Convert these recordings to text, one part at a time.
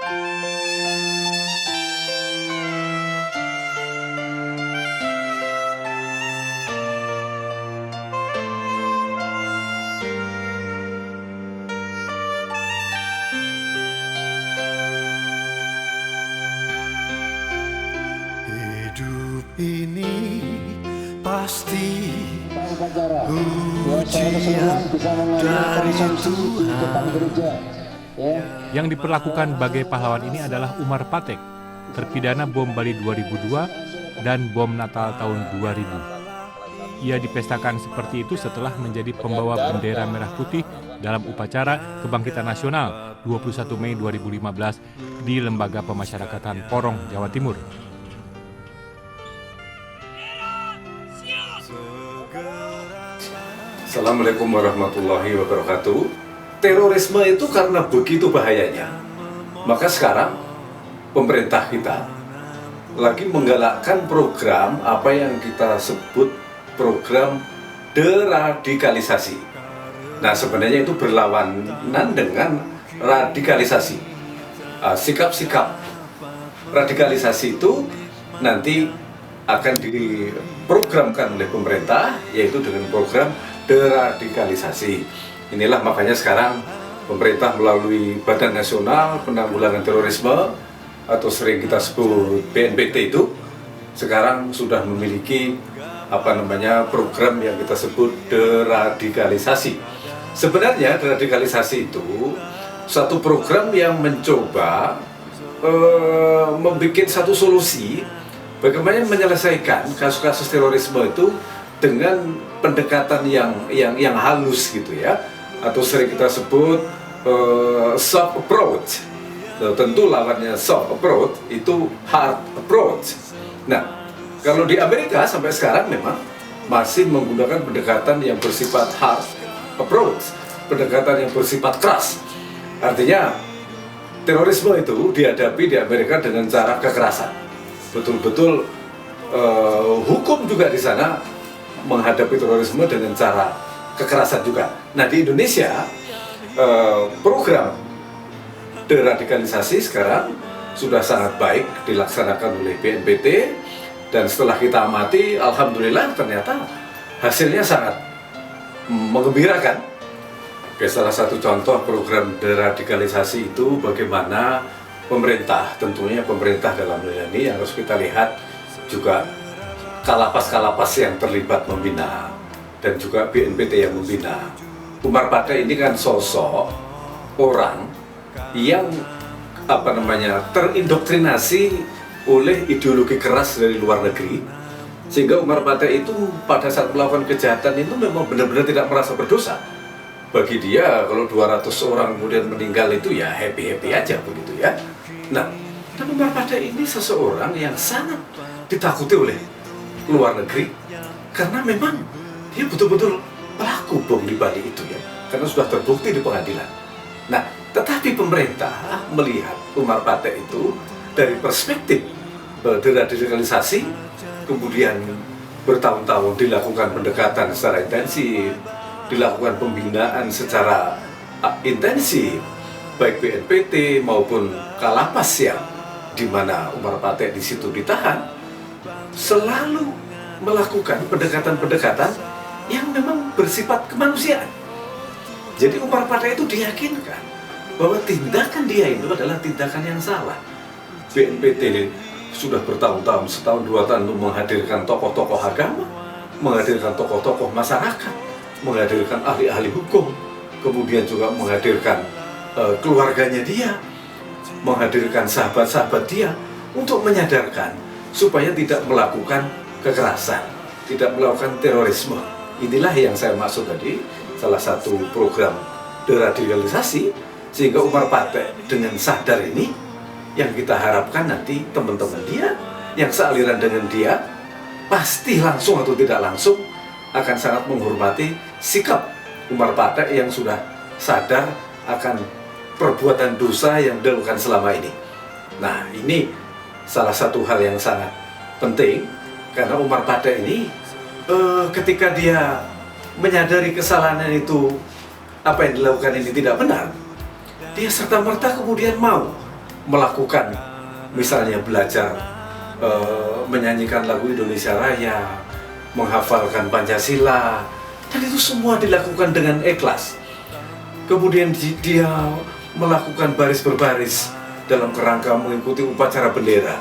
Hidup ini pasti ujian dari Tuhan. Yang diperlakukan sebagai pahlawan ini adalah Umar Patek, terpidana bom Bali 2002 dan bom Natal tahun 2000. Ia dipestakan seperti itu setelah menjadi pembawa bendera merah putih dalam upacara Kebangkitan Nasional 21 Mei 2015 di Lembaga Pemasyarakatan Porong, Jawa Timur. Assalamualaikum warahmatullahi wabarakatuh. Terorisme itu karena begitu bahayanya, maka sekarang pemerintah kita lagi menggalakkan program apa yang kita sebut program deradikalisasi. Nah, sebenarnya itu berlawanan dengan radikalisasi. Sikap-sikap radikalisasi itu nanti akan diprogramkan oleh pemerintah, yaitu dengan program deradikalisasi. Inilah makanya sekarang pemerintah melalui Badan Nasional Penanggulangan Terorisme atau sering kita sebut BNPT itu sekarang sudah memiliki program yang kita sebut deradikalisasi. Sebenarnya deradikalisasi itu satu program yang mencoba membuat satu solusi bagaimana menyelesaikan kasus-kasus terorisme itu dengan pendekatan yang halus gitu ya, atau sering kita sebut soft approach. Tentu lawannya soft approach itu hard approach. Nah, kalau di Amerika sampai sekarang memang masih menggunakan pendekatan yang bersifat hard approach, pendekatan yang bersifat keras. Artinya terorisme itu dihadapi di Amerika dengan cara kekerasan. Betul-betul hukum juga di sana menghadapi terorisme dengan cara kekerasan juga. Nah, di Indonesia program deradikalisasi sekarang sudah sangat baik dilaksanakan oleh BNPT, dan setelah kita amati, alhamdulillah ternyata hasilnya sangat menggembirakan. Oke, salah satu contoh program deradikalisasi itu bagaimana pemerintah, tentunya pemerintah dalam hal ini yang harus kita lihat juga kalapas-kalapas yang terlibat membina dan juga BNPT yang membina. Umar Patek ini kan sosok orang yang terindoktrinasi oleh ideologi keras dari luar negeri, sehingga Umar Patek itu pada saat melakukan kejahatan itu memang benar-benar tidak merasa berdosa. Bagi dia kalau 200 orang kemudian meninggal itu ya happy-happy aja begitu ya. Nah, dan Umar Patek ini seseorang yang sangat ditakuti oleh luar negeri karena memang dia betul-betul pelaku bom di Bali itu ya, karena sudah terbukti di pengadilan. Nah, tetapi pemerintah melihat Umar Patek itu dari perspektif deradikalisasi, kemudian bertahun-tahun dilakukan pendekatan secara intensif, dilakukan pembinaan secara intensif, baik BNPT maupun Kalapas yang di mana Umar Patek di situ ditahan, selalu melakukan pendekatan-pendekatan yang memang bersifat kemanusiaan. Jadi Umar Patek itu diyakinkan bahwa tindakan dia itu adalah tindakan yang salah. BNPT sudah bertahun-tahun, setahun dua tahun untuk menghadirkan tokoh-tokoh agama, menghadirkan tokoh-tokoh masyarakat, menghadirkan ahli-ahli hukum, kemudian juga menghadirkan keluarganya dia, menghadirkan sahabat-sahabat dia untuk menyadarkan supaya tidak melakukan kekerasan, tidak melakukan terorisme. Inilah yang saya maksud tadi, salah satu program deradikalisasi, sehingga Umar Patek dengan sadar ini, yang kita harapkan nanti teman-teman dia yang sealiran dengan dia pasti langsung atau tidak langsung akan sangat menghormati sikap Umar Patek yang sudah sadar akan perbuatan dosa yang dilakukan selama ini. Nah, ini salah satu hal yang sangat penting, karena Umar Patek ini ketika dia menyadari kesalahan itu, apa yang dilakukan ini tidak benar, dia serta-merta kemudian mau melakukan misalnya belajar menyanyikan lagu Indonesia Raya, menghafalkan Pancasila, dan itu semua dilakukan dengan ikhlas. Kemudian dia melakukan baris berbaris dalam kerangka mengikuti upacara bendera.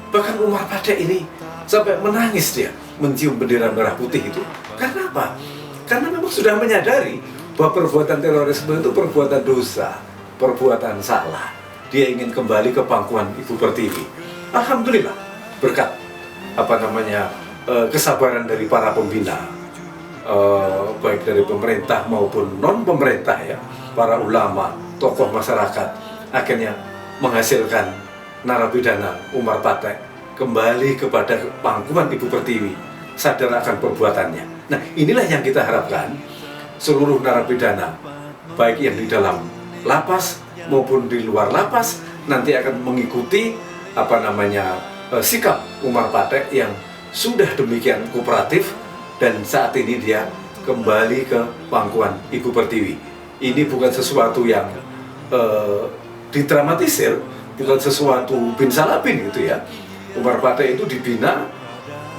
Bahkan Umar Patek ini sampai menangis dia mencium bendera merah putih itu. Karena apa? Karena memang sudah menyadari bahwa perbuatan terorisme itu perbuatan dosa, perbuatan salah. Dia ingin kembali ke pangkuan Ibu Pertiwi. Alhamdulillah berkat kesabaran dari para pembina, baik dari pemerintah maupun non pemerintah ya, para ulama, tokoh masyarakat, akhirnya menghasilkan narapidana Umar Patek kembali kepada pangkuan Ibu Pertiwi, sadar akan perbuatannya. Nah, inilah yang kita harapkan seluruh narapidana, baik yang di dalam lapas maupun di luar lapas, nanti akan mengikuti sikap Umar Patek yang sudah demikian kooperatif, dan saat ini dia kembali ke pangkuan Ibu Pertiwi. Ini bukan sesuatu yang didramatisir, bukan sesuatu bin salabin gitu ya. Umar Patek itu dibina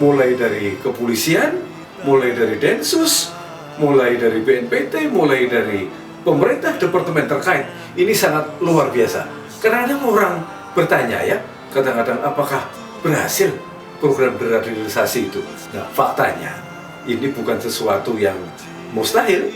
mulai dari kepolisian, mulai dari Densus, mulai dari BNPT, mulai dari pemerintah, departemen terkait. Ini sangat luar biasa. Kadang-kadang orang bertanya ya, kadang-kadang apakah berhasil program deradikalisasi itu? Nah, faktanya ini bukan sesuatu yang mustahil.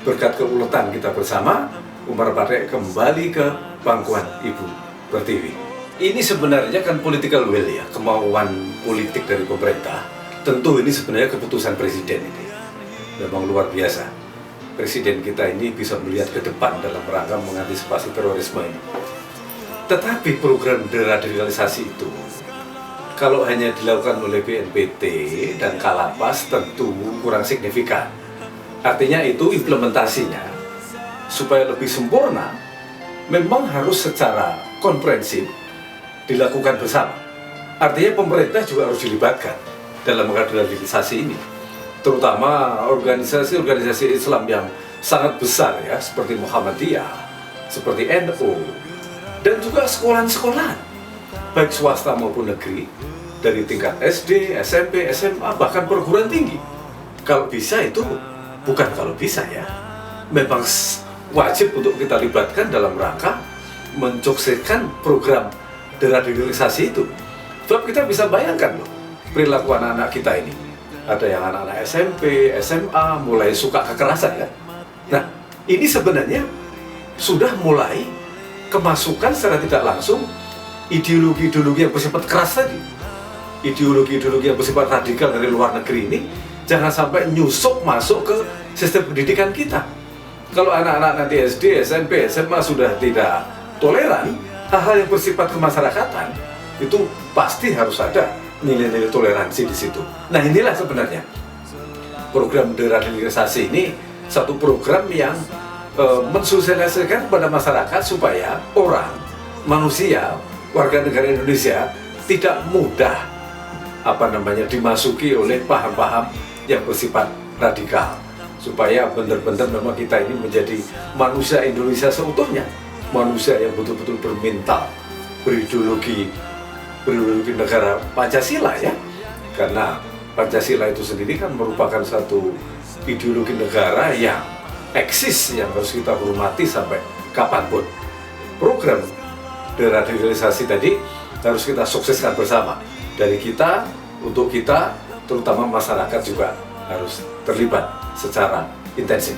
Berkat keuletan kita bersama, Umar Patek kembali ke pangkuan Ibu Pertiwi. Ini sebenarnya kan political will ya, kemauan politik dari pemerintah. Tentu ini sebenarnya keputusan presiden ini. Memang luar biasa. Presiden kita ini bisa melihat ke depan dalam rangka mengantisipasi terorisme ini. Tetapi program deradikalisasi itu, kalau hanya dilakukan oleh BNPT dan Kalapas, tentu kurang signifikan. Artinya itu implementasinya supaya lebih sempurna memang harus secara komprehensif dilakukan bersama. Artinya pemerintah juga harus dilibatkan dalam deradikalisasi ini, terutama organisasi-organisasi Islam yang sangat besar ya, seperti Muhammadiyah, seperti NU, dan juga sekolah-sekolah baik swasta maupun negeri, dari tingkat SD, SMP, SMA, bahkan perguruan tinggi. Kalau bisa itu, bukan kalau bisa ya, memang wajib untuk kita libatkan dalam rangka mensukseskan program deradikalisasi itu. Sebab kita bisa bayangkan loh, perilaku anak-anak kita ini. Ada yang anak-anak SMP, SMA, mulai suka kekerasan kan. Nah, ini sebenarnya sudah mulai kemasukan secara tidak langsung ideologi-ideologi yang bersifat keras tadi. Ideologi-ideologi yang bersifat radikal dari luar negeri ini jangan sampai nyusup masuk ke sistem pendidikan kita. Kalau anak-anak nanti SD, SMP, SMA sudah tidak toleran, hal-hal yang bersifat kemasyarakatan itu pasti harus ada nilai-nilai toleransi di situ. Nah, inilah sebenarnya program deradikalisasi ini, satu program yang mensosialisasikan kepada masyarakat supaya orang, manusia, warga negara Indonesia tidak mudah dimasuki oleh paham-paham yang bersifat radikal, supaya benar-benar memang kita ini menjadi manusia Indonesia seutuhnya, manusia yang betul-betul bermental, berideologi negara Pancasila ya, karena Pancasila itu sendiri kan merupakan satu ideologi negara yang eksis, yang harus kita hormati sampai kapanpun. Program deradikalisasi tadi harus kita sukseskan bersama, dari kita untuk kita, terutama masyarakat juga harus terlibat secara intensif.